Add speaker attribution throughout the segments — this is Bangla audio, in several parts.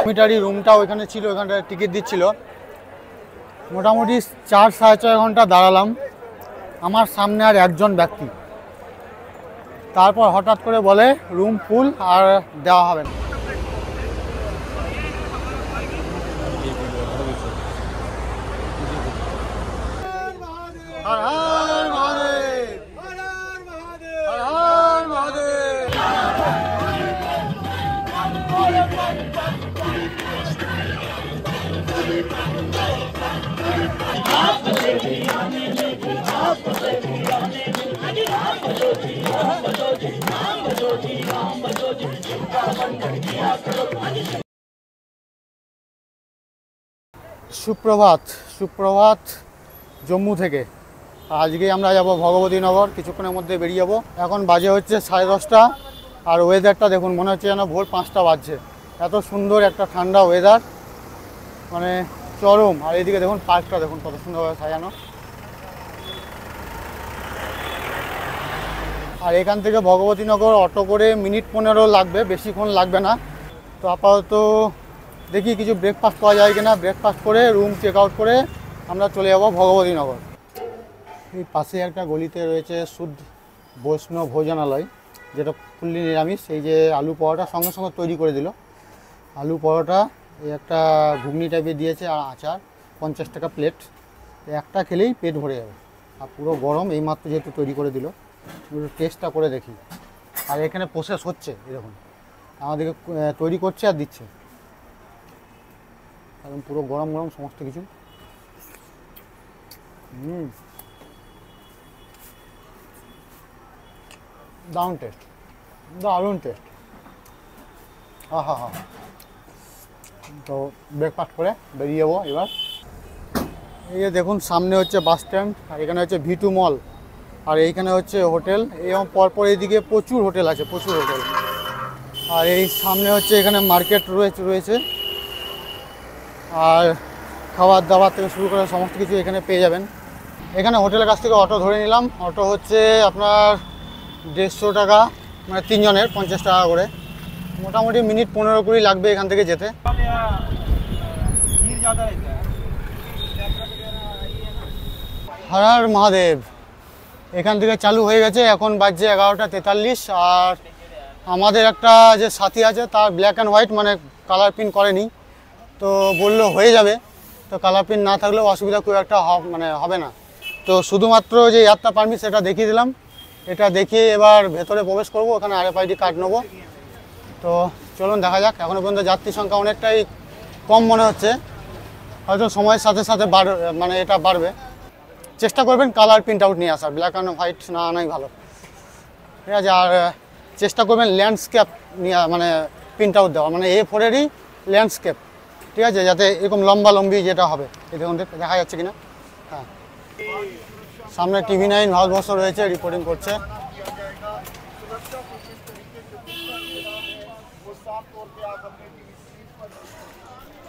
Speaker 1: মিটারি রুমটা ওইখানে ছিল, ওইখানটা টিকিট দিচ্ছিল। মোটামুটি 4-4.5 ঘন্টা দাঁড়ালাম। আমার সামনে আর একজন ব্যক্তি, তারপর হঠাৎ করে বলে রুম ফুল আর দেওয়া হবে না। সুপ্রভাত, সুপ্রভাত জম্মু থেকে। আজকে আমরা যাব ভগবতীনগর, কিছুক্ষণের মধ্যে বেরিয়ে যাব। এখন বাজে হচ্ছে 10:30, আর ওয়েদারটা দেখুন, মনে হচ্ছে যেন ভোর 5টা বাজছে। এত সুন্দর একটা ঠান্ডা ওয়েদার, মানে চরম। আর এদিকে দেখুন পার্কটা দেখুন কত সুন্দরভাবে সাজানো। আর এখান থেকে ভগবতীনগর অটো করে মিনিট 15 লাগবে, বেশিক্ষণ লাগবে না। তো আপাতত দেখি কিছু ব্রেকফাস্ট পাওয়া যায় কিনা। ব্রেকফাস্ট করে রুম চেক আউট করে আমরা চলে যাব ভগবতীনগর। এই পাশে একটা গলিতে রয়েছে শুদ্ধ বৈষ্ণব ভোজনালয়, যেটা ফুল্লি নিরামিষ। এই যে আলু পরোটা সঙ্গে সঙ্গে তৈরি করে দিল। আলু পরোটা, এই একটা ঘুগনি টাইপের দিয়েছে, আর আচার 50 টাকা প্লেট। একটা খেলেই পেট ভরে যাবে, আর পুরো গরম, এইমাত্র যেহেতু তৈরি করে দিল। একটু টেস্টটা করে দেখি। আর এখানে প্রসেস হচ্ছে, এরকম আমাদেরকে তৈরি করছে আর দিচ্ছে, একদম পুরো গরম গরম সমস্ত কিছু। দারুণ টেস্ট, দারুণ টেস্ট। হা। তো ব্রেকফাস্ট করে বেরিয়ে যাবো এবার। এই যে দেখুন সামনে হচ্ছে বাস স্ট্যান্ড, আর এখানে হচ্ছে V2 মল, আর এইখানে হচ্ছে হোটেল। এবং পরপর এইদিকে প্রচুর হোটেল আছে, প্রচুর হোটেল। আর এই সামনে হচ্ছে এখানে মার্কেট রয়েছে, আর খাবার দাবার থেকে শুরু করে সমস্ত কিছু এখানে পেয়ে যাবেন। এখানে হোটেলের কাছ থেকে অটো ধরে নিলাম। অটো হচ্ছে আপনার 150 টাকা, মানে 3 জনের 50 টাকা করে। মোটামুটি মিনিট 15-20 লাগবে এখান থেকে যেতে। হর হর মহাদেব। এখান থেকে চালু হয়ে গেছে, এখন বাজছে 11টা 43। আর আমাদের একটা যে সাথী আছে, তার ব্ল্যাক অ্যান্ড হোয়াইট, মানে কালার প্রিন্ট করেনি, তো বললো হয়ে যাবে। তো কালার প্রিন্ট না থাকলেও অসুবিধা খুব একটা হবে না। তো শুধুমাত্র যে যাত্রা পারমিট সেটা দেখিয়ে দিলাম। এটা দেখিয়ে এবার ভেতরে প্রবেশ করব, ওখানে RFID কার্ড নেবো। তো চলুন দেখা যাক। এখনও পর্যন্ত যাত্রী সংখ্যা অনেকটাই কম মনে হচ্ছে, হয়তো সময়ের সাথে সাথে মানে এটা বাড়বে। চেষ্টা করবেন কালার প্রিন্ট আউট নিয়ে আসার, ব্ল্যাক অ্যান্ড হোয়াইট না আনাই ভালো, ঠিক আছে। আর চেষ্টা করবেন ল্যান্ডস্কেপ নিয়ে, মানে প্রিন্ট আউট দেওয়া, মানে A4-এরই ল্যান্ডস্কেপ, ঠিক আছে, যাতে এরকম লম্বি যেটা হবে। এই দেখুন দেখা যাচ্ছে কিনা। হ্যাঁ, সামনে TV9 ভারতবর্ষ রয়েছে, রিপোর্টিং করছে।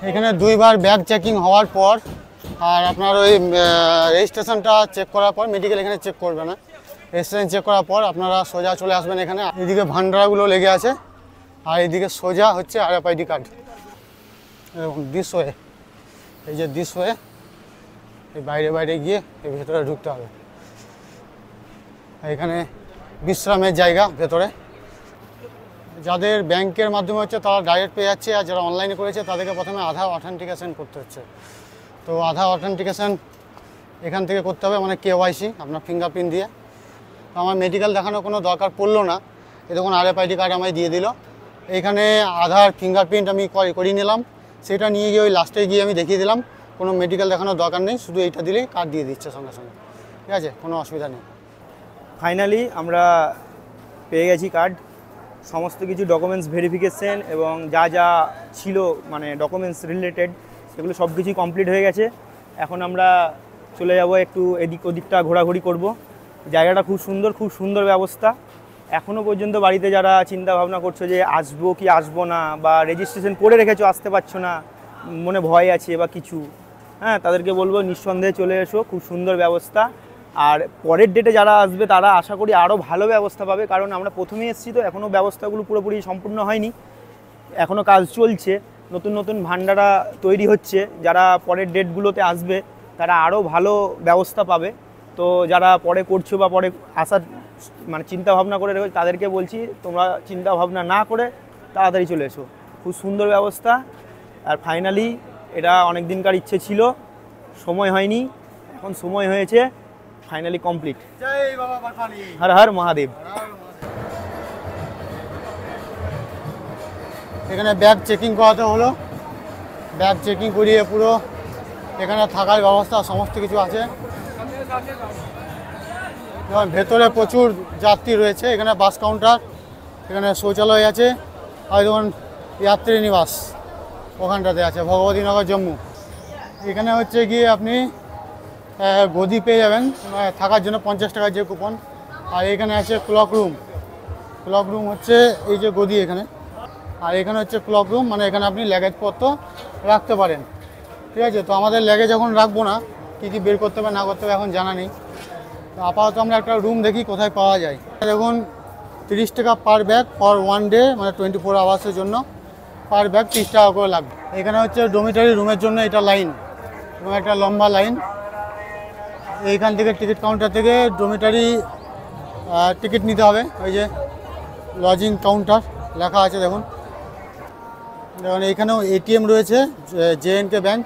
Speaker 1: এখানে 2বার ব্যাগ চেকিং হওয়ার পর, আর আপনার ওই রেজিস্ট্রেশনটা চেক করার পর, মেডিকেল এখানে চেক করবে না, রেজিস্ট্রেশন চেক করার পর আপনারা সোজা চলে আসবেন এখানে। এদিকে ভান্ডারাগুলো লেগে আছে, আর এইদিকে সোজা হচ্ছে RFID কার্ড। এরকম দিস ওয়ে, এই যে দিস ওয়ে, এই বাইরে গিয়ে এই ভেতরে ঢুকতে হবে। এখানে বিশ্রামের জায়গা ভেতরে। যাদের ব্যাংকের মাধ্যমে হচ্ছে তারা ডাইরেক্ট পেয়ে যাচ্ছে, আর যারা অনলাইনে করেছে তাদেরকে প্রথমে আধার অথেন্টিকেশন করতে হচ্ছে। তো আধার অথেন্টিকেশন এখান থেকে করতে হবে, মানে KYC, আপনার ফিঙ্গারপ্রিন্ট দিয়ে। তো আমার মেডিকেল দেখানোর কোনো দরকার পড়লো না। এই দেখুন RFID কার্ড আমায় দিয়ে দিল। এইখানে আধার ফিঙ্গারপ্রিন্ট আমি করিয়ে নিলাম, সেটা নিয়ে গিয়ে ওই লাস্টে গিয়ে আমি দেখিয়ে দিলাম। কোনো মেডিকেল দেখানোর দরকার নেই, শুধু এইটা দিলেই কার্ড দিয়ে দিচ্ছে সঙ্গে সঙ্গে, ঠিক আছে, কোনো অসুবিধা নেই।
Speaker 2: ফাইনালি আমরা পেয়ে গেছি কার্ড। সমস্ত কিছু ডকুমেন্টস ভেরিফিকেশন এবং যা যা ছিল, মানে ডকুমেন্টস রিলেটেড, সেগুলো সব কিছুই কমপ্লিট হয়ে গেছে। এখন আমরা চলে যাব একটু এদিক ওদিকটা ঘোরাঘুরি করব। জায়গাটা খুব সুন্দর ব্যবস্থা। এখনও পর্যন্ত বাড়িতে যারা চিন্তা ভাবনা করছো যে আসবো কি আসবো না, বা রেজিস্ট্রেশন করে রেখেছো আসতে পারছো না, মনে ভয় আছে বা কিছু, হ্যাঁ, তাদেরকে বলবো নিঃসন্দেহে চলে এসো। খুব সুন্দর ব্যবস্থা। আর পরের ডেটে যারা আসবে তারা আশা করি আরও ভালো ব্যবস্থা পাবে, কারণ আমরা প্রথমেই এসেছি তো এখনও ব্যবস্থাগুলো পুরোপুরি সম্পূর্ণ হয়নি, এখনও কাজ চলছে, নতুন নতুন ভান্ডারা তৈরি হচ্ছে। যারা পরের ডেটগুলোতে আসবে তারা আরও ভালো ব্যবস্থা পাবে। তো যারা পরে করছো বা পরে আসার মানে চিন্তা ভাবনা করে রেখেছো তাদেরকে বলছি তোমরা চিন্তা ভাবনা না করে তাড়াতাড়ি চলে এসো, খুব সুন্দর ব্যবস্থা। আর ফাইনালি এটা অনেক দিনকার ইচ্ছে ছিল, সময় হয়নি, এখন সময় হয়েছে, ফাইনালি কমপ্লিট।
Speaker 1: জয় বাবা বারফানি,
Speaker 2: হর হর মহাদেব।
Speaker 1: এখানে ব্যাগ চেকিং করাতে হলো, ব্যাগ চেকিং করিয়ে পুরো এখানে থাকার ব্যবস্থা সমস্ত কিছু আছে। এবং ভেতরে প্রচুর যাত্রী রয়েছে, এখানে বাস কাউন্টার, এখানে শৌচালয় আছে, আর যেমন যাত্রী নিবাস ওখানটাতে আছে, ভগবতীনগর জম্মু। এখানে হচ্ছে গিয়ে আপনি গদি পেয়ে যাবেন থাকার জন্য 50 টাকার যে কুপন। আর এখানে আছে ক্লক রুম, ক্লক রুম হচ্ছে এই যে গদি এখানে, আর এখানে হচ্ছে ক্লক রুম, মানে এখানে আপনি লাগেজপত্র রাখতে পারেন। ঠিক আছে, তো আমাদের লাগেজ এখন রাখবো না, কী কী বের করতে হবে না করতে হবে এখন জানা নেই। তো আপাতত আমরা একটা রুম দেখি কোথায় পাওয়া যায়। দেখুন 30 টাকা পার ব্যাগ ফর 1 ডে, মানে 24 আওয়ার্সের জন্য পার ব্যাগ 30 টাকা করে লাগবে। এখানে হচ্ছে ডমিটারি রুমের জন্য এটা লাইন, এবং একটা লম্বা লাইন। এইখান থেকে টিকিট কাউন্টার থেকে ডমিটারি টিকিট নিতে হবে, ওই যে লজিং কাউন্টার লেখা আছে দেখুন। দেখুন এইখানেও এটিএম রয়েছে, জেএনকে ব্যাংক,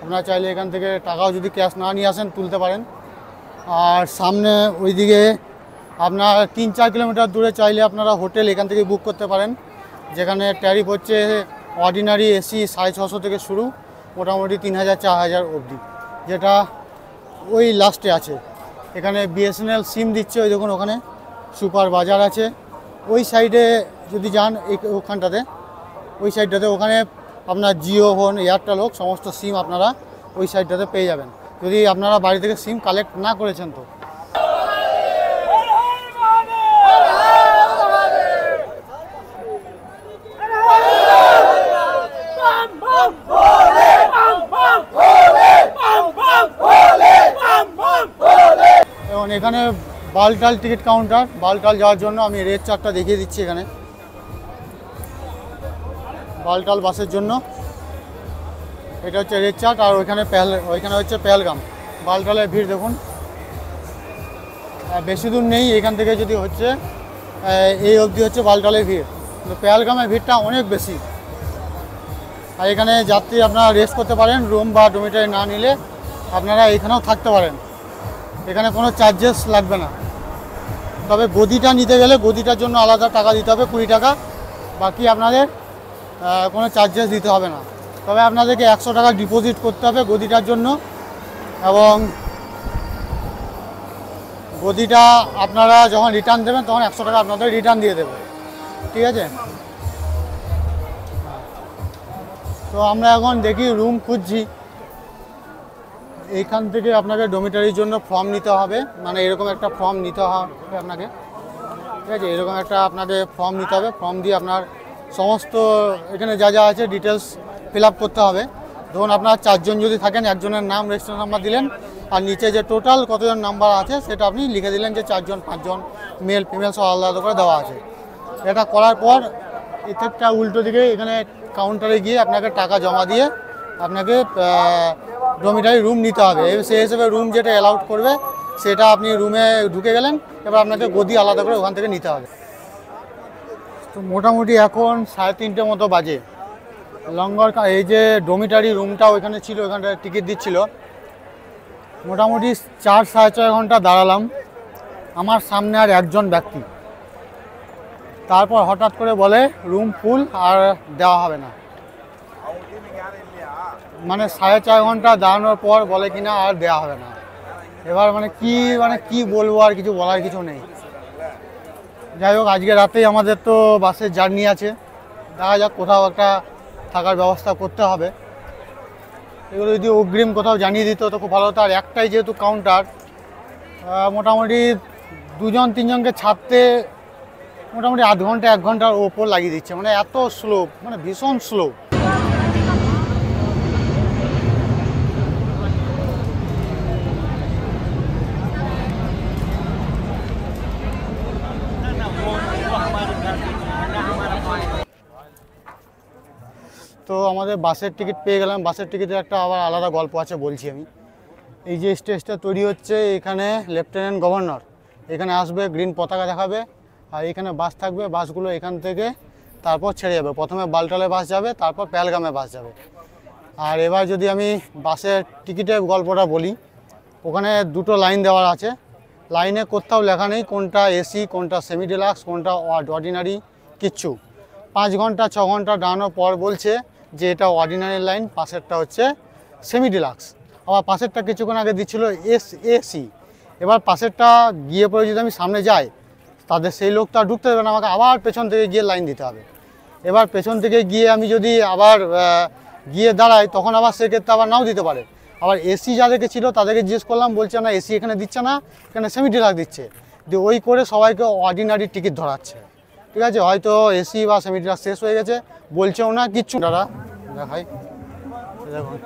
Speaker 1: আপনারা চাইলে এখান থেকে টাকাও যদি ক্যাশ না নিয়ে আসেন তুলতে পারেন। আর সামনে ওইদিকে আপনার 3-4 কিলোমিটার দূরে চাইলে আপনারা হোটেল এখান থেকে বুক করতে পারেন, যেখানে ট্যারিফ হচ্ছে অর্ডিনারি এসি 650 থেকে শুরু, মোটামুটি 3000-4000 অবধি, যেটা ওই লাস্টে আছে। এখানে বিএসএনএল সিম দিচ্ছে, ওই দেখুন ওখানে সুপার বাজার আছে ওই সাইডে, যদি যান ওখানটাতে, ওই সাইডটাতে ওখানে আপনার জিও হোক এয়ারটেল হোক সমস্ত সিম আপনারা ওই সাইডটাতে পেয়ে যাবেন, যদি আপনারা বাড়ি থেকে সিম কালেক্ট না করেছেন তো। এবং এখানে বালটাল টিকিট কাউন্টার, বালটাল যাওয়ার জন্য আমি রেড চার্টটা দেখিয়ে দিচ্ছি। এখানে বালটাল বাসের জন্য এটা হচ্ছে রেড চার্ট, আর ওইখানে হচ্ছে পেহেলগাম। বালটালের ভিড় দেখুন, বেশি দূর নেই এখান থেকে, যদি হচ্ছে এই অবধি হচ্ছে বালটালের ভিড়, কিন্তু পেহেলগামের ভিড়টা অনেক বেশি। আর এখানে যাত্রী আপনারা রেস্ট করতে পারেন, রুম বা ডমিটারি না নিলে আপনারা এখানেও থাকতে পারেন, এখানে কোনো চার্জেস লাগবে না। তবে গদিটা নিতে গেলে গদিটার জন্য আলাদা টাকা দিতে হবে 20 টাকা, বাকি আপনাদের কোনো চার্জেস দিতে হবে না। তবে আপনাদেরকে 100 টাকা ডিপোজিট করতে হবে গদিটার জন্য, এবং গদিটা আপনারা যখন রিটার্ন দেবেন তখন 100 টাকা আপনাদের রিটার্ন দিয়ে দেবে। ঠিক আছে, তো আমরা এখন দেখি রুম খুঁজছি। এইখান থেকে আপনাকে ডমিটারির জন্য ফর্ম নিতে হবে, মানে এরকম একটা ফর্ম নিতে হবে আপনাকে। ঠিক আছে, এরকম একটা আপনাকে ফর্ম নিতে হবে, ফর্ম দিয়ে আপনার সমস্ত এখানে যা যা আছে ডিটেলস ফিল আপ করতে হবে। ধরুন আপনার 4 জন যদি থাকেন, একজনের নাম রেজিস্ট্রেশন নাম্বার দিলেন, আর নিচে যে টোটাল কতজন নাম্বার আছে সেটা আপনি লিখে দিলেন যে 4 জন 5 জন মেল ফিমেল সব আলাদা করে দেওয়া আছে। এটা করার পর একটা উল্টো দিকে এখানে কাউন্টারে গিয়ে আপনাকে টাকা জমা দিয়ে আপনাকে ডমিটারি রুম নিতে হবে। সেই হিসেবে রুম যেটা অ্যালাউড করবে সেটা আপনি রুমে ঢুকে গেলেন, এবার আপনাকে গদি আলাদা করে ওখান থেকে নিতে হবে। তো মোটামুটি এখন 3:30 মতো বাজে। লঙ্গর এই যে ডমিটারি রুমটা ওইখানে ছিল, ওইখানটা টিকিট দিচ্ছিল, মোটামুটি 4-4.5 ঘন্টা দাঁড়ালাম। আমার সামনে আর একজন ব্যক্তি, তারপর হঠাৎ করে বলে রুম ফুল আর দেওয়া হবে না। মানে 4.5 ঘন্টা দাঁড়ানোর পর বলে কিনা আর দেওয়া হবে না। এবার মানে কি বলবো, আর কিছু বলার কিছু নেই। যাই হোক, আজকে রাতেই আমাদের তো বাসের জার্নি আছে, দেখা যাক কোথাও একটা থাকার ব্যবস্থা করতে হবে। এগুলো যদি অগ্রিম কোথাও জানিয়ে দিত তো খুব ভালো হতো। আর একটাই যেহেতু কাউন্টার, মোটামুটি 2-3 জনকে ছাড়তে মোটামুটি আধ ঘন্টা 1 ঘন্টার ওপর লাগিয়ে দিচ্ছে, মানে এত স্লো, মানে ভীষণ স্লো। তো আমাদের বাসের টিকিট পেয়ে গেলাম। বাসের টিকিটের একটা আবার আলাদা গল্প আছে, বলছি আমি। এই যে স্টেজটা তৈরি হচ্ছে, এখানে লেফটেন্যান্ট গভর্নর এখানে আসবে, গ্রিন পতাকা দেখাবে, আর এখানে বাস থাকবে। বাসগুলো এখান থেকে তারপর ছেড়ে যাবে। প্রথমে বালটালে বাস যাবে, তারপর পেহেলগামে বাস যাবে। আর এবার যদি আমি বাসের টিকিটের গল্পটা বলি, ওখানে দুটো লাইন দেওয়া আছে। লাইনে কোথাও লেখা নেই কোনটা এসি, কোনটা সেমি ডিলাক্স, কোনটা অর্ডিনারি, কিচ্ছু। 5 ঘন্টা 6 ঘন্টা দাঁড়ানোর পর বলছে যে এটা অর্ডিনারি লাইন, পাশেরটা হচ্ছে সেমি ডিলাক্স। আবার পাশেরটা কিছুক্ষণ আগে দিচ্ছিল এসি। এবার পাশেরটা গিয়ে পরে যদি আমি সামনে যাই, তাদের সেই লোকটা ঢুকতে দেবে না, আমাকে আবার পেছন থেকে গিয়ে লাইন দিতে হবে। এবার পেছন থেকে গিয়ে আমি যদি আবার গিয়ে দাঁড়াই, তখন আবার সেক্ষেত্রে আবার নাও দিতে পারে। আবার এসি যাদেরকে ছিল তাদেরকে জিজ্ঞেস করলাম, বলছে না এসি এখানে দিচ্ছে না, এখানে সেমি ডিলাক্স দিচ্ছে। দিয়ে ওই করে সবাইকে অর্ডিনারি টিকিট ধরাচ্ছে। ঠিক আছে, হয়তো এসি বা সেমি ডিলাক্স শেষ হয়ে গেছে, বলছেও না কিচ্ছু। দাদা দেখাই, দেখুন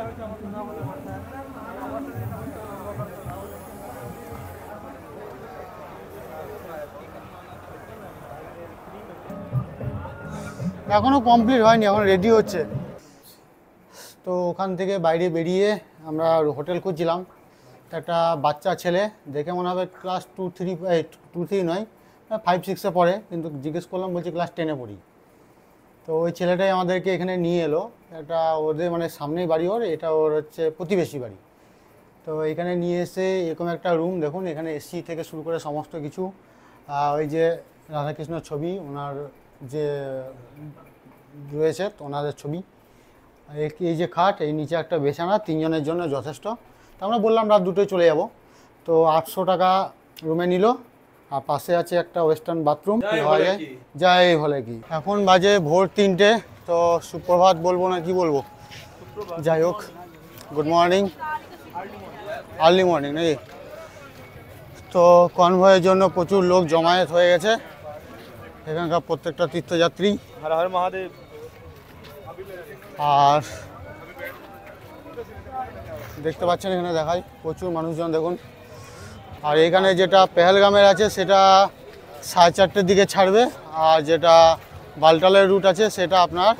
Speaker 1: এখনো কমপ্লিট হয়নি, এখন রেডি হচ্ছে। তো ওখান থেকে বাইরে বেরিয়ে আমরা হোটেল খুঁজছিলাম। একটা বাচ্চা ছেলে, দেখে মনে হবে ক্লাস 2-3 নয়, 5-6-এ পড়ে, কিন্তু জিজ্ঞেস করলাম, বলছি ক্লাস 10-এ পড়ি। তো ওই ছেলেটাই আমাদেরকে এখানে নিয়ে এলো। এটা ওদের মানে সামনেই বাড়ি ওর, এটা ওর হচ্ছে প্রতিবেশী বাড়ি। তো এখানে নিয়ে এসে এরকম একটা রুম দেখুন, এখানে এসি থেকে শুরু করে সমস্ত কিছু। ওই যে রাধাকৃষ্ণর ছবি, ওনার যে রয়েছে ওনাদের ছবি। এই যে খাট, এই নিচে একটা বিছানা, 3 জনের জন্য যথেষ্ট। তো আমরা বললাম রাত 2টোয় চলে যাব। তো 800 টাকা রুমে নিল, আর পাশে আছে একটা ওয়েস্টার্ন বাথরুম। যাই হলে কি, এখন বাজে ভোর 3টে। তো সুপ্রভাত বলবো না কি বলবো, যাই হোক, গুড মর্নিং, আর্লি মর্নিং নাকি। তো কনভয়ের জন্য প্রচুর লোক জমায়েত হয়ে গেছে, এখানকার প্রত্যেকটা তীর্থযাত্রী।
Speaker 2: হর হর মহাদেব।
Speaker 1: আর দেখতে পাচ্ছেন এখানে দেখাই, প্রচুর মানুষজন দেখুন। আর এখানে যেটা পেহেলগামের আছে সেটা 4:30-র দিকে ছাড়বে, আর যেটা বালটালের রুট আছে সেটা আপনার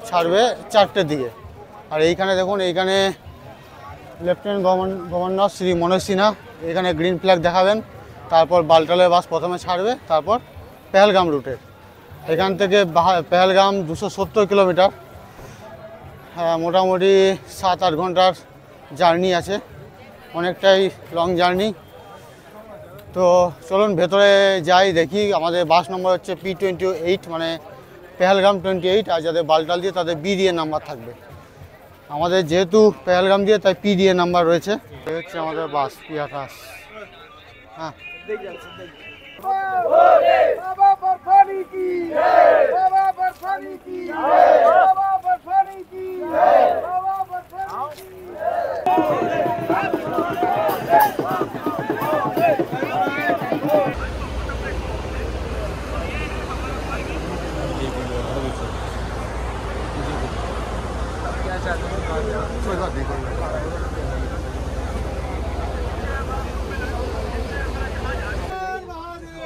Speaker 1: ছাড়বে 4টের দিকে। আর এইখানে দেখুন, এইখানে লেফটেন্যান্ট গভর্নর শ্রী মনোজ সিনহা এখানে গ্রিন ফ্ল্যাগ দেখাবেন। তারপর বালটালের বাস প্রথমে ছাড়বে, তারপর পেহেলগাম রুটের। এখান থেকে পেহেলগাম 270 কিলোমিটার, মোটামুটি 7-8 ঘন্টার জার্নি আছে, অনেকটাই লং জার্নি। তো চলুন ভেতরে যাই, দেখি। আমাদের বাস নম্বর হচ্ছে P28, মানে পেহেলগাম 28। আর যাদের বালটাল দিয়ে তাদের B দিয়ে নাম্বার থাকবে। আমাদের যেহেতু পেহেলগাম দিয়ে, তাই P দিয়ে নাম্বার রয়েছে। এই হচ্ছে আমাদের বাস P28। হ্যাঁ,
Speaker 3: बाबा बर्फानी की बाबा बर्फानी की बाबा बर्फानी की बाबा बर्फानी की।
Speaker 1: कोई बात नहीं, कोई बात नहीं।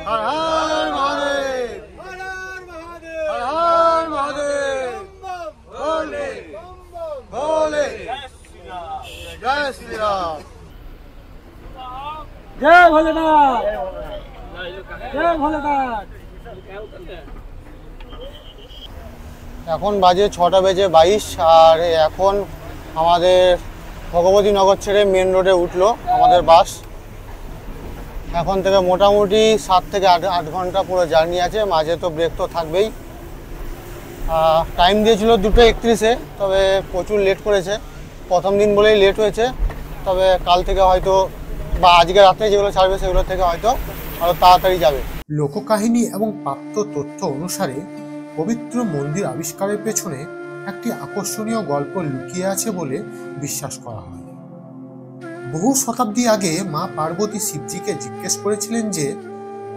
Speaker 1: हर हर महादेव,
Speaker 3: हर हर महादेव,
Speaker 1: हर हर महादेव,
Speaker 3: भोले
Speaker 1: भोले, जय श्री राम।
Speaker 3: जय भोलेनाथ, जय भोलेनाथ।
Speaker 1: এখন বাজে 6:22, আর এখন আমাদের ভগবতী নগর ছেড়ে মেন রোডে উঠলো আমাদের বাস। এখন থেকে মোটামুটি 7 থেকে 8 ঘন্টা পুরো জার্নি আছে, মাঝে তো ব্রেক তো থাকবেই। টাইম দিয়েছিল 2:31-এ, তবে প্রচুর লেট করেছে। প্রথম দিন বলেই লেট হয়েছে, তবে কাল থেকে হয়তো বা আজকে রাতে যেগুলো ছাড়বে সেগুলো থেকে হয়তো আরও তাড়াতাড়ি যাবে।
Speaker 4: লোককাহিনী এবং প্রাপ্ত তথ্য অনুসারে পবিত্র মন্দির আবিষ্কারের পেছনে একটি আকর্ষণীয় গল্প লুকিয়ে আছে বলে বিশ্বাস করা হয়। বহু শতাব্দী আগে মা পার্বতী শিবজিকে জিজ্ঞেস করেছিলেন যে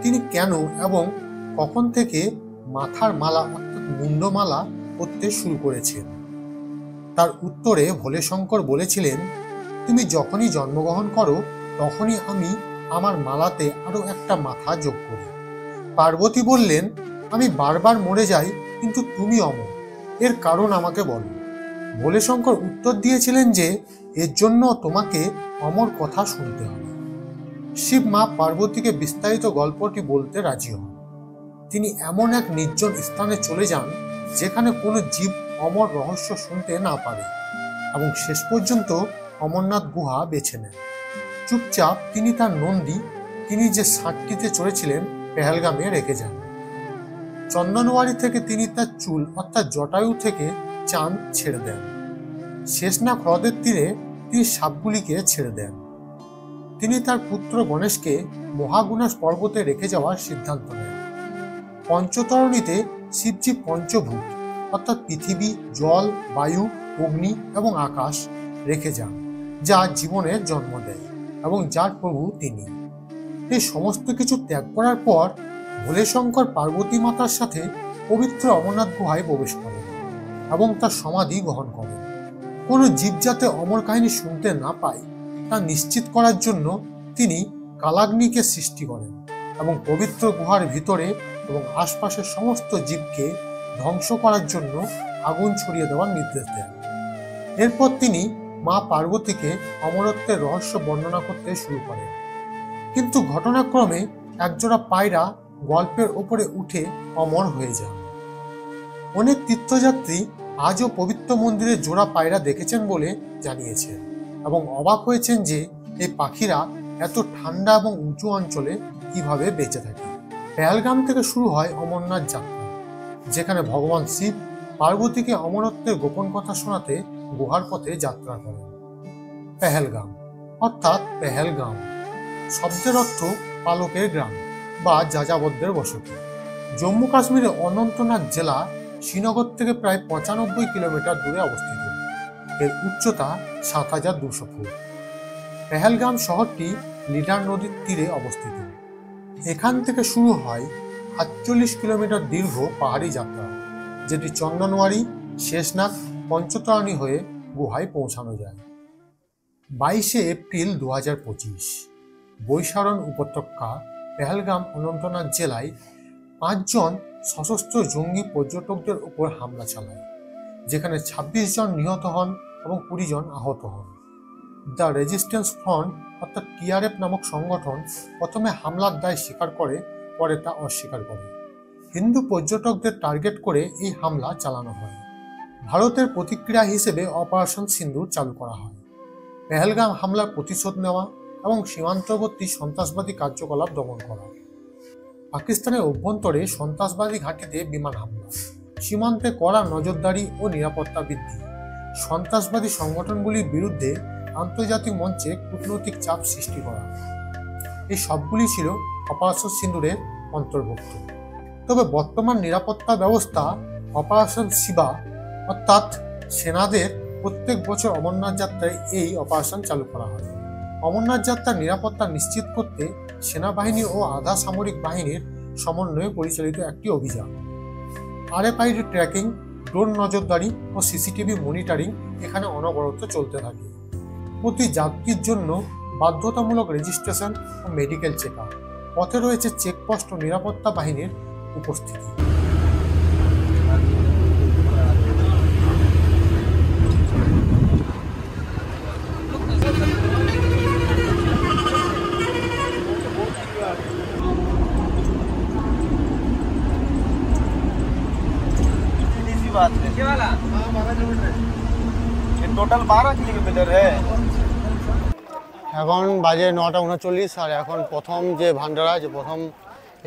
Speaker 4: তিনি কেন এবং কখন থেকে মাথার মালা অর্থাৎ মুন্ডমালা পরতে শুরু করেছেন। তার উত্তরে ভোলে শঙ্কর বলেছিলেন, তুমি যখনই জন্মগ্রহণ করো তখনই আমি আমার মালাতে আরো একটা মাথা যোগ করি। পার্বতী বললেন, আমি বারবার মরে যাই, কিন্তু তুমি অমর, এর কারণ আমাকে বলো। ভোলে শঙ্কর উত্তর দিয়েছিলেন যে এর জন্য তোমাকে অমর কথা শুনতে হবে। শিব মা পার্বতীকে বিস্তারিত গল্পটি বলতে রাজি হন। তিনি এমন এক নির্জন স্থানে চলে যান যেখানে কোনো জীব অমর রহস্য শুনতে না পারে এবং শেষ পর্যন্ত অমরনাথ গুহা বেছে নেন। চুপচাপ তিনি তার নন্দী, তিনি যে ষাঁড়টিতে চড়েছিলেন, পেহেলগামে রেখে যান। চন্দনওয়ারি থেকে তিনি তার চুল অর্থাৎ জটায়ু থেকে চাঁদ ছেড়ে দেন। শেষনাগ হ্রদের তীরে তিনি সাপগুলিকে ছেড়ে দেন। তিনি তার পুত্র গণেশকে মহাগুণাস পর্বতে রেখে যাওয়ার সিদ্ধান্ত নেন। পঞ্চতরণীতে শিবজি পঞ্চভূত অর্থাৎ পৃথিবী, জল, বায়ু, অগ্নি এবং আকাশ রেখে যান, যা জীবনের জন্ম দেয় এবং যার প্রভু তিনি। এই সমস্ত কিছু ত্যাগ করার পর ভোলে শঙ্কর পার্বতী মাতার সাথে পবিত্র অমরনাথ গুহায় প্রবেশ করেন এবং তার সমাধি গ্রহণ করেন। কোনো জীব যাতে অমর কাহিনী শুনতে না পায় তা নিশ্চিত করার জন্য তিনি কালাগ্নিকে সৃষ্টি করেন এবং পবিত্র গুহার ভিতরে এবং আশপাশের সমস্ত জীবকে ধ্বংস করার জন্য আগুন ছড়িয়ে দেওয়ার নির্দেশ দেন। এরপর তিনি মা পার্বতীকে অমরত্বের রহস্য বর্ণনা করতে শুরু করেন। কিন্তু ঘটনাক্রমে একজোড়া পায়রা গল্পের ওপরে উঠে অমর হয়ে যান। অনেক তীর্থযাত্রী আজও পবিত্র মন্দিরে জোড়া পায়রা দেখেছেন বলে জানিয়েছেন এবং অবাক হয়েছেন যে এই পাখিরা এত ঠান্ডা এবং উঁচু অঞ্চলে কিভাবে বেঁচে থাকে। পেহেলগাম থেকে শুরু হয় অমরনাথ যাত্রা, যেখানে ভগবান শিব পার্বতীকে অমরত্বের গোপন কথা শোনাতে গুহার পথে যাত্রা করেন। পেহেলগাম অর্থাৎ পেহেলগাম শব্দের অর্থ পালকের গ্রাম বা যাযাবরদের বসতি। জম্মু কাশ্মীরের অনন্তনাগ জেলা শ্রীনগর থেকে প্রায় 95 কিলোমিটার দূরে অবস্থিত। এর উচ্চতা 7200 ফুট। পেহেলগাম শহরটি লিডার নদীর তীরে অবস্থিত। এখান থেকে শুরু হয় 48 কিলোমিটার দীর্ঘ পাহাড়ি যাত্রা, যেটি চন্দনওয়ারি, শেষনাগ, পঞ্চতরণী হয়ে গুহায় পৌঁছানো যায়। 22শে এপ্রিল 2025 বৈশারণ উপত্যকা পেহেলগাম অনন্তনাগ জেলায় 5 জন সশস্ত্র জঙ্গি পর্যটকদের উপর হামলা চালায়, যেখানে 26 জন নিহত হন এবং 20 জন আহত হন। দ্য রেজিস্ট্যান্স ফ্রন্ট অর্থাৎ TRF নামক সংগঠন প্রথমে হামলার দায় স্বীকার করে, পরে তা অস্বীকার করে। হিন্দু পর্যটকদের টার্গেট করে এই হামলা চালানো হয়। ভারতের প্রতিক্রিয়া হিসেবে অপারেশন সিন্দুর চালু করা হয়। পেহেলগাম হামলার প্রতিশোধ নেওয়া এবং সীমান্তবর্তী সন্ত্রাসবাদী কার্যকলাপ দমন করা। পাকিস্তানের অভ্যন্তরে সন্ত্রাসবাদী ঘাঁটিতে বিমান হামলা, সীমান্তে কড়া নজরদারি ও নিরাপত্তা বৃদ্ধি, সন্ত্রাসবাদী সংগঠনগুলির বিরুদ্ধে আন্তর্জাতিক মঞ্চে কূটনৈতিক চাপ সৃষ্টি করা, এই সবগুলি ছিল অপারেশন সিন্দুরের অন্তর্ভুক্ত। তবে বর্তমান নিরাপত্তা ব্যবস্থা অপারেশন শিবা অর্থাৎ সেনাদের প্রত্যেক বছর অমরনাথ যাত্রায় এই অপারেশন চালু করা হয়। অমরনাথ যাত্রার নিরাপত্তা নিশ্চিত করতে সেনাবাহিনী ও আধা সামরিক বাহিনীর সমন্বয়ে পরিচালিত একটি অভিযান। RFID ট্র্যাকিং, ড্রোন নজরদারি ও CCTV মনিটরিং এখানে অনবরত চলতে থাকে। প্রতি যাত্রীর জন্য বাধ্যতামূলক রেজিস্ট্রেশন ও মেডিকেল চেক আপ। পথে রয়েছে চেকপোস্ট ও নিরাপত্তা বাহিনীর উপস্থিতি।
Speaker 2: टोटल 12 किलोमीटर है।
Speaker 1: এখন বাজে 9:39 আর এখন প্রথম যে ভান্ডারা যে প্রথম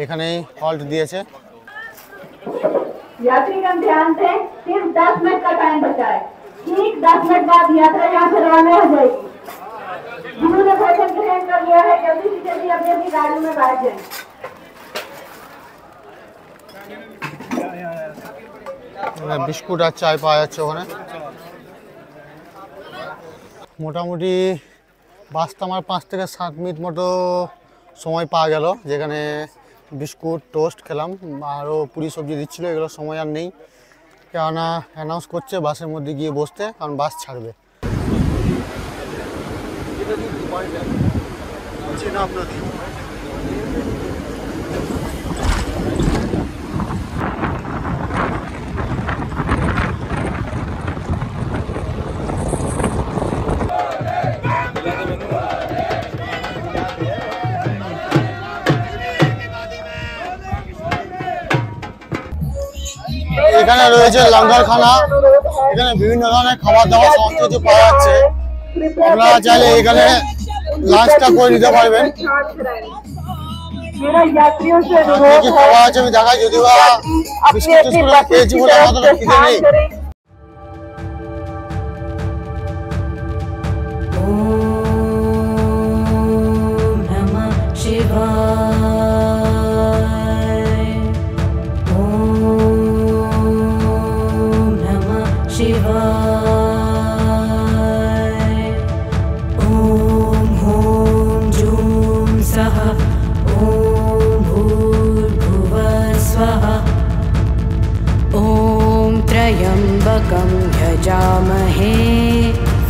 Speaker 1: এখানেই হল্ট দিয়েছে।
Speaker 5: यात्रीगण ध्यान दें, सिर्फ 10 मिनट का टाइम बचा है। ठीक 10 मिनट बाद यात्रा यहाँ से रवाना हो जाएगी। जिन्होंने भोजन ग्रहण कर लिया है जल्दी से जल्दी अपनी अपनी गाड़ी में बैठ जाएं।
Speaker 1: বিস্কুট আর চায় পাওয়া যাচ্ছে ওখানে। মোটামুটি বাসটা আমার 5 থেকে 7 মিনিট মতো সময় পাওয়া গেল, যেখানে বিস্কুট টোস্ট খেলাম, আরও পুরি সবজি দিচ্ছিলো। এগুলো সময় আর নেই, কেননা অ্যানাউন্স করছে বাসের মধ্যে গিয়ে বসতে, কারণ বাস ছাড়বে। এখানে রয়েছে লঙ্গরখানা, এখানে বিভিন্ন ধরনের খাবার দাবার সমস্ত কিছু পাওয়া যাচ্ছে। আপনারা চাইলে এখানে লাঞ্চটা করে নিতে পারবেন।
Speaker 5: मेरा यात्रियों से
Speaker 1: কি
Speaker 5: अनुरोध
Speaker 1: কি
Speaker 5: है
Speaker 1: খাবার আছে আমি দেখাই, যদিও বা
Speaker 5: अपनी
Speaker 1: বিস্কুট
Speaker 5: अपनी
Speaker 1: টিস্কুট খেয়েছি বলে আমাদের খিদে নেই।
Speaker 6: ॐ नमः शिवाय। ॐ नमः शिवाय। ॐ ॐ जूं सः ॐ भूर्भुवः स्वः। ॐ त्र्यम्बकं यजामहे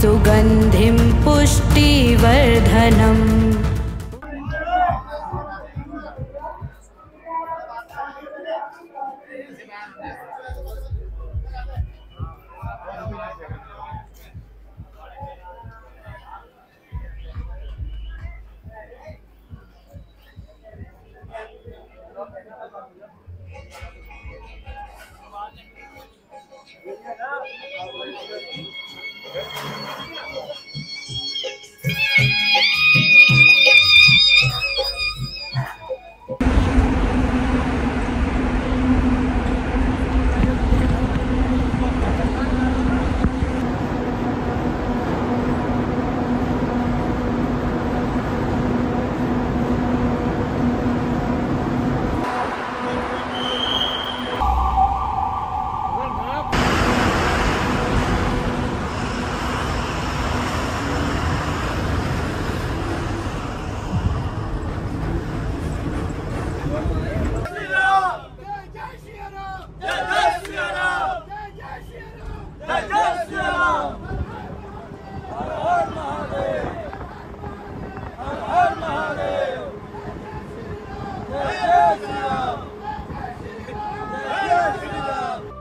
Speaker 6: सुगन्धिं पुष्टिवर्धनम्।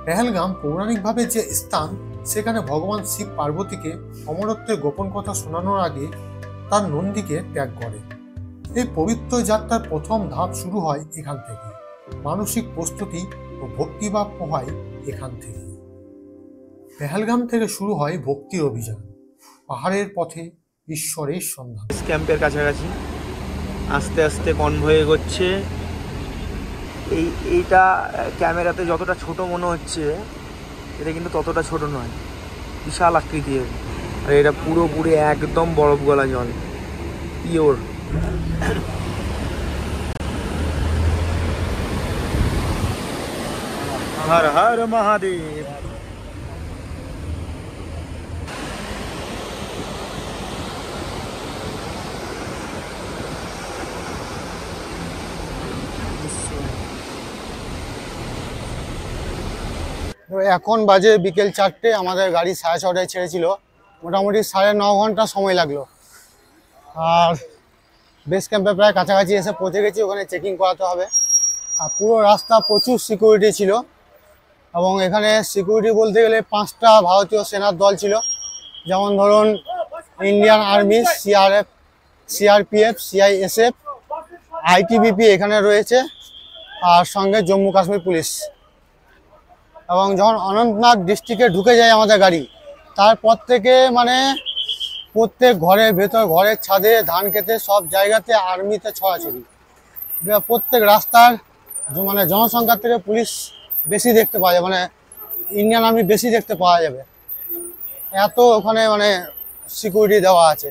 Speaker 4: পেহেলগাম পৌরাণিকভাবে যে স্থান, সেখানে ভগবান শিব পার্বতীকে অমরত্বের গোপন কথা শোনানোর আগে তার নন্দীকে ত্যাগ করে। এই পবিত্র যাত্রার প্রথম ধাপ শুরু হয় এখান থেকে। মানসিক প্রস্তুতি ও ভক্তিভাব হয় এখান থেকে। পেহেলগাম থেকে শুরু হয় ভক্তির অভিযান, পাহাড়ের পথে ঈশ্বরের সন্ধান।
Speaker 2: ক্যাম্পের কাছাকাছি আস্তে আস্তে কনভয় এগোচ্ছে। এইটা ক্যামেরাতে যতটা ছোট মনে হচ্ছে, এটা কিন্তু ততটা ছোট নয়, বিশাল আকৃতির। আর এটা পুরোপুরি একদম বরফ গলা জল, পিওর। হর হর মহাদেব।
Speaker 1: এখন বাজে বিকেল 4টে, আমাদের গাড়ি 6:30টায় ছেড়েছিল। মোটামুটি 9.5 ঘন্টা সময় লাগলো। আর বেস ক্যাম্পে প্রায় কাছাকাছি এসে পৌঁছে গেছি, ওখানে চেকিং করাতে হবে। আর পুরো রাস্তা প্রচুর সিকিউরিটি ছিল, এবং এখানে সিকিউরিটি বলতে গেলে 5টা ভারতীয় সেনার দল ছিল। যেমন ধরুন Indian army, CRPF, CISF, ITBP এখানে রয়েছে, আর সঙ্গে জম্মু কাশ্মীর পুলিশ। এবং যখন অনন্তনাগ ডিস্ট্রিক্টে ঢুকে যায় আমাদের গাড়ি, তারপর থেকে মানে প্রত্যেক ঘরের ভেতর, ঘরের ছাদে, ধান খেতে, সব জায়গাতে আর্মিতে ছড়াছড়ি। প্রত্যেক রাস্তার মানে জনসংখ্যার থেকে পুলিশ বেশি দেখতে পাওয়া যায়, মানে ইন্ডিয়ান আর্মি বেশি দেখতে পাওয়া যাবে, এত ওখানে মানে সিকিউরিটি দেওয়া আছে।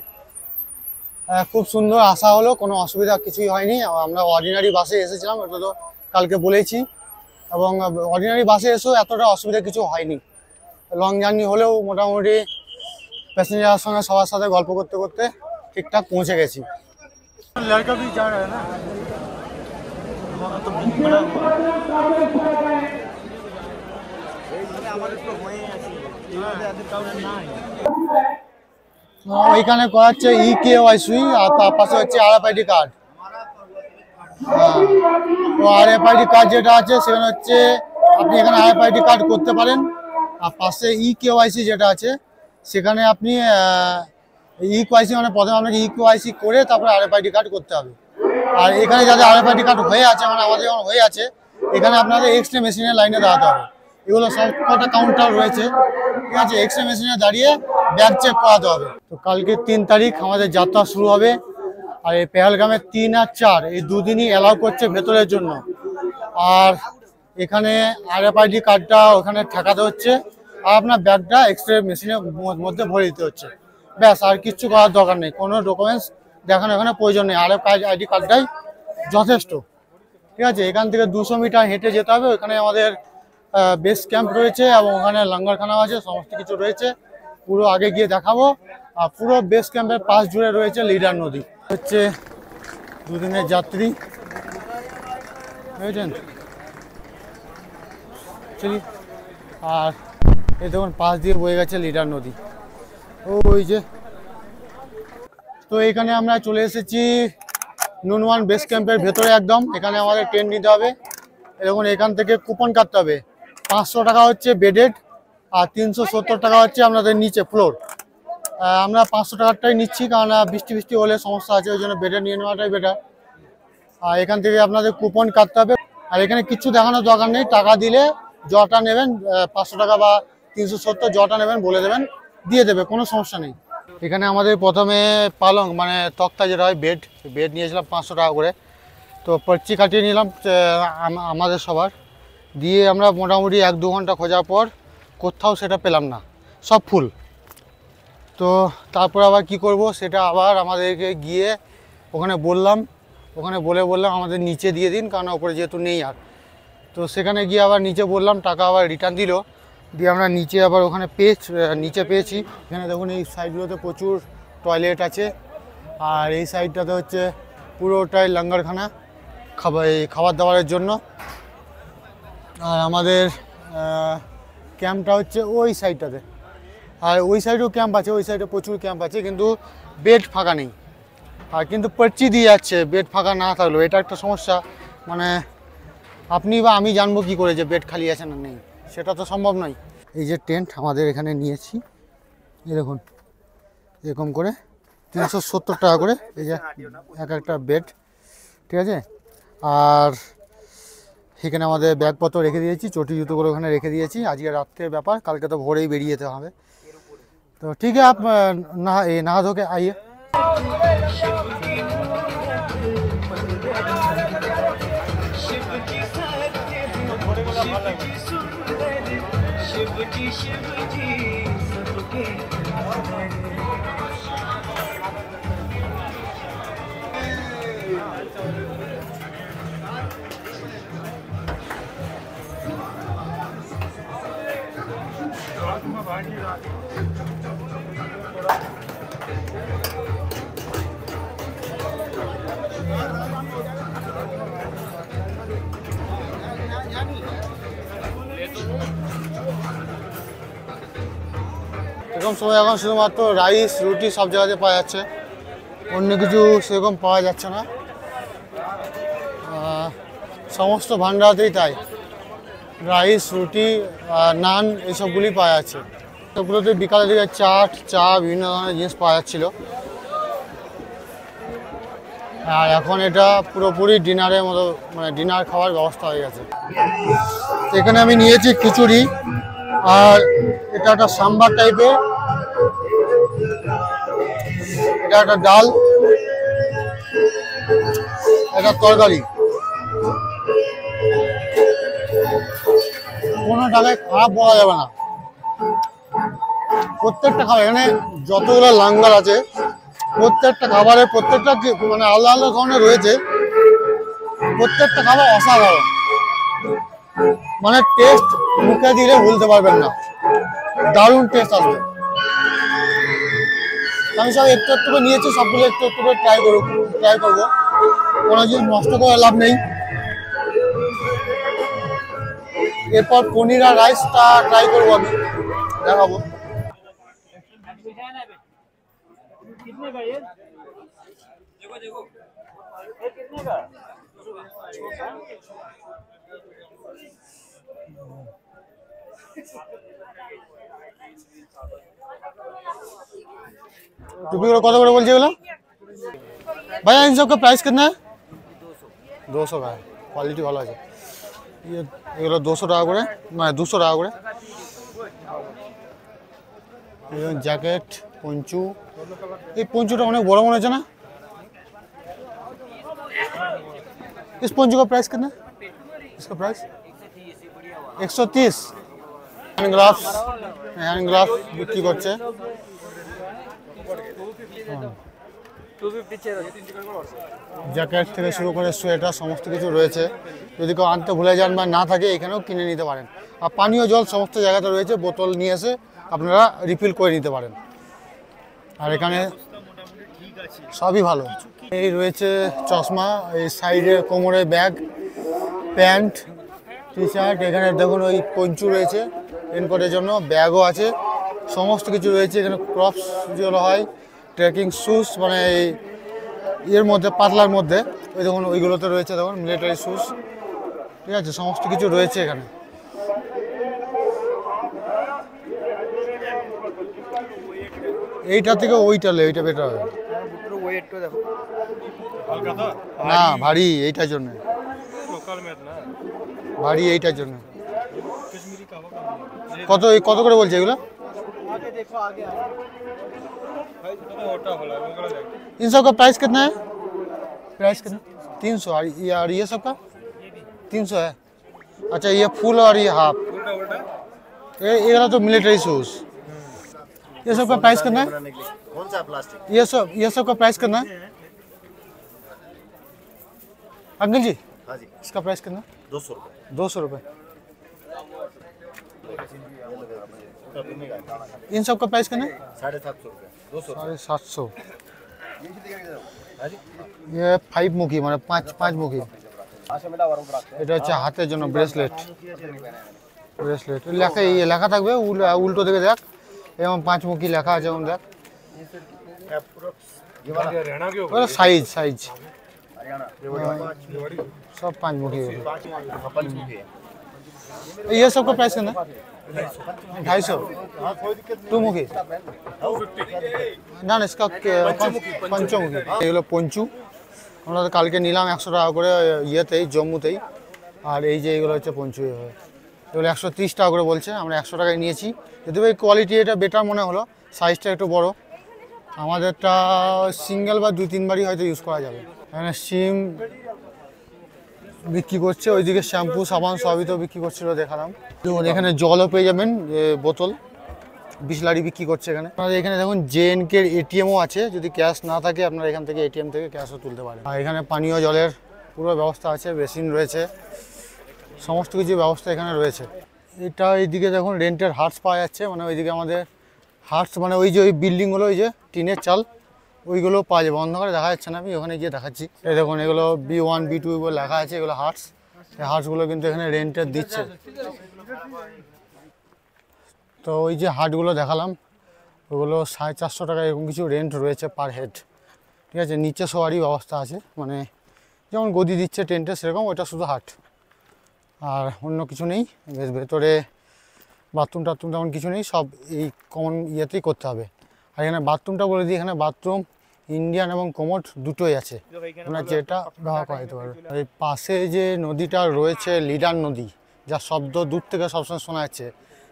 Speaker 1: খুব সুন্দর আসা হলো, কোনো অসুবিধা কিছুই হয়নি। আমরা অর্ডিনারি বাসে এসেছিলাম, এটা তো কালকে বলেছি, এবং অর্ডিনারি বাসে এসেও এতটা অসুবিধা কিছু হয়নি। লং জার্নি হলেও মোটামুটি প্যাসেঞ্জারের সঙ্গে সবার সাথে গল্প করতে করতে ঠিকঠাক পৌঁছে গেছি। লড়কা ভি যা রহা হ্যায় না, ওইখানে করাচ্ছে ইকেওয়াইসি, আর তার পাশে হচ্ছে আরএফআইডি কার্ড। তো আরএফআইডি কার্ড যেটা আছে, সেখানে হচ্ছে আপনি এখানে আরএফআইডি কার্ড করতে পারেন। আর পাশে ইকেওয়াইসি যেটা আছে, সেখানে আপনি ইকেওয়াইসি মানে প্রথমে আপনাকে ইকেওয়াইসি করে তারপরে আরএফআইডি কার্ড করতে হবে। আর এখানে যাদের আরএফআইডি কার্ড হয়ে আছে, মানে আমাদের যখন হয়ে আছে, এখানে আপনাদের এক্সরে মেশিনের লাইনে দাঁড়াতে হবে। এগুলো সব কটা কাউন্টার রয়েছে, ঠিক আছে। এক্স রে মেশিনে দাঁড়িয়ে ব্যাগ চেক করাতে হবে। তো কালকে 3 তারিখ আমাদের যাত্রা শুরু হবে। আর এই পেহেলগামে 3 আর 4 এই দুদিনই অ্যালাউ করছে ভেতরের জন্য। আর এখানে RFID কার্ডটা ওখানে ঠেকাতে হচ্ছে, আর আপনার ব্যাগটা এক্স রে মেশিনের মধ্যে ভরে দিতে হচ্ছে। ব্যাস, আর কিচ্ছু করার দরকার নেই, কোনো ডকুমেন্টস দেখানো এখানে প্রয়োজন নেই। RFID কার্ডটাই যথেষ্ট, ঠিক আছে। এখান থেকে 200 মিটার হেঁটে যেতে হবে, ওখানে আমাদের বেস ক্যাম্প রয়েছে এবং ওখানে লঙ্গরখানাও আছে, সমস্ত কিছু রয়েছে। পুরো আগে গিয়ে দেখাবো। আর পুরো বেস ক্যাম্পের পাশ জুড়ে রয়েছে লিডার নদী। হচ্ছে দুদিনের যাত্রী, বুঝেছেন। আর এই দেখুন পাশ দিয়ে বয়ে গেছে লিডার নদী, ওই যে। তো এখানে আমরা চলে এসেছি নুনওয়ান বেস ক্যাম্পের ভেতরে একদম। এখানে আমাদের ট্রেন নিতে হবে। দেখুন এখান থেকে কুপন কাটতে হবে। 500 টাকা হচ্ছে বেডেড, আর 370 টাকা হচ্ছে আপনাদের নিচে ফ্লোর। আমরা 500 টাকারটাই নিচ্ছি, কারণ বৃষ্টি হলে সমস্যা আছে, ওই জন্য বেডে নিয়ে নেওয়াটাই বেটার। আর এখান থেকে আপনাদের কুপন কাটতে হবে। আর এখানে কিছু দেখানোর দরকার নেই, টাকা দিলে যটা নেবেন 500 টাকা বা 370 যটা নেবেন বলে দেবেন, দিয়ে দেবে, কোনো সমস্যা নেই। এখানে আমাদের প্রথমে পালং মানে তক্তা যেটা হয় বেড নিয়েছিলাম 500 টাকা করে। তো পর্চি কাটিয়ে নিলাম আমাদের সবার, দিয়ে আমরা মোটামুটি 1-2 ঘন্টা খোঁজার পর কোথাও সেটা পেলাম না, সব ফুল। তো তারপর আবার কি করব, সেটা আবার আমাদেরকে গিয়ে ওখানে বললাম আমাদের নিচে দিয়ে দিন, কারণ ওপরে যেহেতু নেই। আর তো সেখানে গিয়ে আবার নিচে বললাম, টাকা আবার রিটার্ন দিল। দিয়ে আমরা নিচে আবার ওখানে নিচে পেয়েছি। এখানে দেখুন এই সাইডগুলোতে প্রচুর টয়লেট আছে, আর এই সাইডটাতে হচ্ছে পুরোটাই লঙ্গরখানা, খাবার দাবারের জন্য। আর আমাদের ক্যাম্পটা হচ্ছে ওই সাইডটাতে, আর ওই সাইডেও ক্যাম্প আছে, ওই সাইডে প্রচুর ক্যাম্প আছে, কিন্তু বেড ফাঁকা নেই। আর কিন্তু পর্চি দিয়ে যাচ্ছে বেড ফাঁকা না থাকলেও, এটা একটা সমস্যা। মানে আপনি বা আমি জানবো কি করে যে বেড খালি আছে না নেই, সেটা তো সম্ভব নয়। এই যে টেন্ট আমাদের এখানে নিয়েছি, এই দেখুন এরকম করে 370 টাকা করে, এই যে একটা বেড, ঠিক আছে। আর এখানে আমাদের ব্যাগপত্র রেখে দিয়েছি, চটি জুতোগুলো ওখানে রেখে দিয়েছি। আজকে রাত্রের ব্যাপার, কালকে তো ভোরেই বেরিয়ে যেতে হবে। তো ঠিক আছে, আপ नहा धो के आइए। এরকম সময় এখন শুধুমাত্র রাইস রুটি সব জায়গাতে পাওয়া যাচ্ছে, অন্য কিছু সেরকম পাওয়া যাচ্ছে না। সমস্ত ভান্ডারতেই তাই, রাইস রুটি নান এইসবগুলি পাওয়া যাচ্ছে। সবগুলোতে বিকালের দিকে চা বিভিন্ন ধরনের জিনিস পাওয়া যাচ্ছিলো। আর এখন এটা পুরোপুরি ডিনারের মতো, মানে ডিনার খাওয়ার ব্যবস্থা হয়ে গেছে। এখানে আমি নিয়েছি খিচুড়ি, আর এটা একটা সাম্বার টাইপের, এটা একটা ডাল, এটা তরকারি। কোনো টাকায় খারাপ বলা যাবে না, প্রত্যেকটা খাবার এখানে যতগুলো লাঙ্গর আছে প্রত্যেকটা খাবারের প্রত্যেকটা মানে আলাদা আলাদা ধরনের রয়েছে, প্রত্যেকটা খাবার অসাধারণ। মানে টেস্ট মুখে দিলে ভুলতে পারবেন না, দারুণ টেস্ট আসবে। আমি সব একটু একটু করে নিয়েছি, সবগুলো একটু একটু করে ট্রাই করবো, কোনো জিনিস নষ্ট করে লাভ নেই। এরপর পনির আর রাইসটা ট্রাই করবো, আমি দেখাবো। टोपी कत করে বলছে এগুলো ভাই? इन सब का प्राइस कितना है? 200 का है, क्वालिटी ভালো আছে। এগুলো 200 টাকা করে, মানে 200 টাকা করে। জ্যাকেট, পঞ্চু, এই পঞ্চুটা অনেক বড় মনে হচ্ছে না? इस पंचू का प्राइस कितना? इसका प्राइस 130। হ্যান্ড গ্লাভস বিক্রি করছে। জ্যাকেট থেকে শুরু করে সোয়েটার সমস্ত কিছু রয়েছে। যদি কেউ আনতে ভুলে যান বা না থাকে এখানেও কিনে নিতে পারেন। আর পানীয় জল সমস্ত জায়গাতে রয়েছে, বোতল নিয়ে এসে আপনারা রিফিল করে নিতে পারেন। আর এখানে সবই ভালো। এই রয়েছে চশমা, এই সাইডে কোমরে ব্যাগ, প্যান্ট, টি শার্ট। এখানে দেখুন ওই পঞ্চু রয়েছে রেনকোটের জন্য, ব্যাগও আছে, সমস্ত কিছু রয়েছে। এখানে ক্রপস যেগুলো হয়, ট্রেকিং শ্যুজ, মানে এর মধ্যে পাতলার মধ্যে, ওই দেখুন ওইগুলোতে রয়েছে, দেখুন মিলিটারি শ্যুজ, ঠিক আছে, সমস্ত কিছু রয়েছে এখানে। এইটা থেকে ওইটা বেটার হবে না, ভারী এইটার জন্য, ভারী এইটার জন্য। কত করে বলছে এগুলো? इन सब का प्राइस कितना है? प्राइस कितना? 300। और ये सब का 300 है। अच्छा, ये फुल और ये हाफ, ये वाला तो मिलिट्री शूज। ये सब का प्राइस कितना है?
Speaker 7: कौन सा प्लास्टिक?
Speaker 1: ये सब का प्राइस कितना है अंकल जी?
Speaker 7: हाँ जी,
Speaker 1: इसका प्राइस कितना?
Speaker 7: 200 रुपये।
Speaker 1: 200 रुपये। इन सब का प्राइस कितना है?
Speaker 7: 750 रुपये। 200।
Speaker 1: 750। ये 5 মুখী, মানে 5 মুখী। এটা হচ্ছে হাতের জন্য ব্রেসলেট, লেখা লেখা থাকবে উল্টো দিকে দেখ, এবং 5 মুখী লেখা আছে, যেমন দেখ সাইজ सब 5 मुखी है। ये सब का प्राइस कितना? 250। 2 मुखी না, इसका पंचमुखी। এগুলো পঞ্চু আমরা কালকে নিলাম 100 টাকা করে ইয়েতেই, জম্মুতেই। আর এই যে এগুলো হচ্ছে পঞ্চু, এগুলো 130 টাকা করে বলছে, আমরা 100 টাকায় নিয়েছি। যদি এই কোয়ালিটি এটা বেটার মনে হলো, সাইজটা একটু বড়, আমাদেরটা সিঙ্গেল বা 2-3 বারই হয়তো ইউজ করা যাবে। এখানে সিম বিক্রি করছে, ওইদিকে শ্যাম্পু সাবান সবই তো বিক্রি করছিল, দেখালাম। দেখুন এখানে জলও পেয়ে যাবেন, বোতল, বিসলারি বিক্রি করছে এখানে। আপনারা এখানে দেখুন জেএনকে এটিএমও আছে, যদি ক্যাশ না থাকে আপনারা এখান থেকে এটিএম থেকে ক্যাশও তুলতে পারেন। আর এখানে পানীয় জলের পুরো ব্যবস্থা আছে, বেসিন রয়েছে, সমস্ত কিছু ব্যবস্থা এখানে রয়েছে। এটা এইদিকে দেখুন রেন্টের হাটস পাওয়া যাচ্ছে, মানে ওইদিকে আমাদের হাটস, মানে ওই যে ওই বিল্ডিংগুলো, ওই যে টিনের চাল, ওইগুলো পাওয়া যাবে। অন্ধকারে দেখা যাচ্ছে না, আমি ওখানে গিয়ে দেখাচ্ছি। এই দেখুন এগুলো B1 B2 বলে লেখা আছে, এগুলো হাটস। এই হাটসগুলো কিন্তু এখানে রেন্টের দিচ্ছে। তো ওই যে হাটগুলো দেখালাম, ওগুলো 450 টাকা এরকম কিছু রেন্ট রয়েছে পার হেড, ঠিক আছে। নিচে শোয়ারই ব্যবস্থা আছে, মানে যেমন গদি দিচ্ছে টেন্টে সেরকম, ওইটা শুধু হাট, আর অন্য কিছু নেই। ভেতরে বাথরুম টাথরুম তেমন কিছু নেই, সব এই কমন ইয়েতেই করতে হবে। আর এখানে বাথরুমটা বলে দিই, এখানে বাথরুম ইন্ডিয়ান এবং কোমোড দুটোই আছে, আপনার যেটা ব্যবহার করা যেতে পারে। এই পাশে যে নদীটা রয়েছে লিডার নদী, যার শব্দ দূর থেকে সবসময় শোনা যাচ্ছে,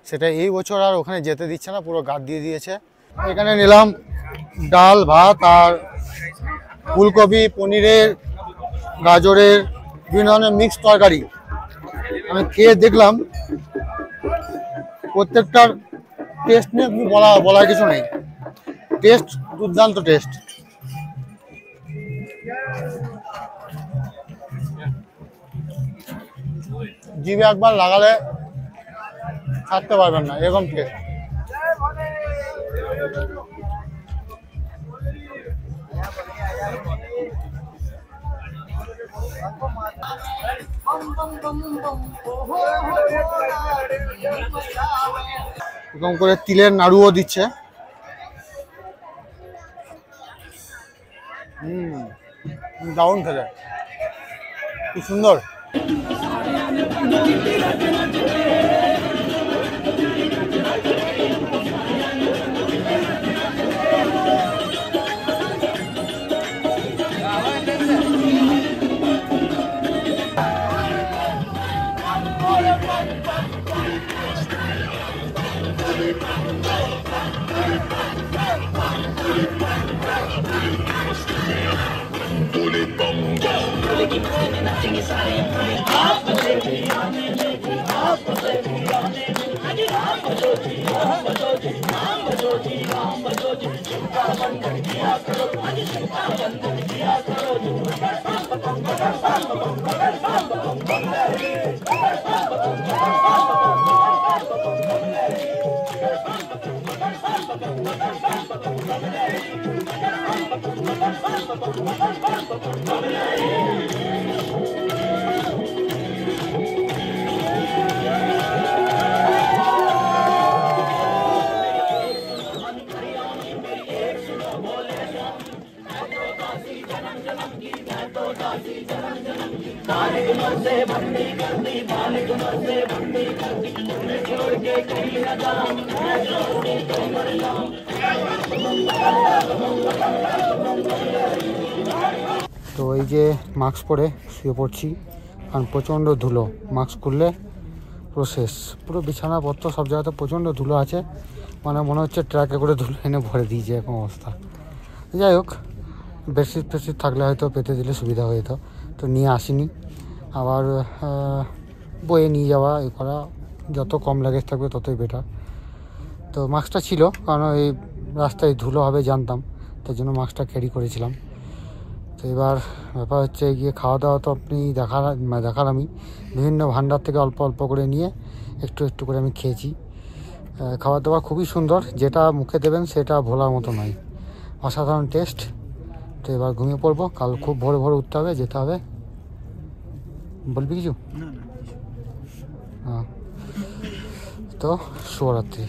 Speaker 1: সেটা এই বছর আর ওখানে যেতে দিচ্ছে না, পুরো গার্ড দিয়ে দিয়েছে। এখানে নিলাম ডাল ভাত আর ফুলকপি, পনিরের, গাজরের, বিভিন্ন ধরনের মিক্স তরকারি। আমি খেয়ে দেখলাম, প্রত্যেকটার টেস্ট নিয়ে বলার কিছু নেই, টেস্ট দুর্দান্ত টেস্ট। জিভে একবার লাগালে ছাড়তে পারবেন না, এরকম টেস্ট। এরকম করে তিলের নাড়ুও দিচ্ছে। দারুণ খেলে, খুব সুন্দর। তো এই যে মাস্ক পরে শুয়ে পড়ছি, কারণ প্রচণ্ড ধুলো। মাস্ক খুললে পুরো শেষ, পুরো বিছানাপত্র সব জায়গাতে প্রচণ্ড ধুলো আছে, মানে মনে হচ্ছে ট্রাকে করে ধুলো এনে ভরে দিয়েছে, এরকম অবস্থা। যাই হোক, বেডশিট ফেডশিট থাকলে হয়তো পেতে দিলে সুবিধা হয়ে যেত, তো নিয়ে আসিনি। আবার বয়ে নিয়ে যাওয়া এ করা, যত কম লাগেজ থাকবে ততই বেটার। তো মাস্কটা ছিল, কারণ এই রাস্তায় ধুলো হবে জানতাম, তার জন্য মাস্কটা ক্যারি করেছিলাম। তো এবার ব্যাপার হচ্ছে গিয়ে খাওয়া দাওয়া তো আপনি দেখালামই, বিভিন্ন ভান্ডার থেকে অল্প অল্প করে নিয়ে একটু একটু করে আমি খেয়েছি। খাবার দাবার খুবই সুন্দর, যেটা মুখে দেবেন সেটা ভোলার মতো নয়, অসাধারণ টেস্ট। তো এবার ঘুমিয়ে পড়বো, কাল খুব ভোরে ভোরে উঠতে হবে, যেতে হবে। বলবি কিছু? হ্যাঁ, তো শুভরাত্রি।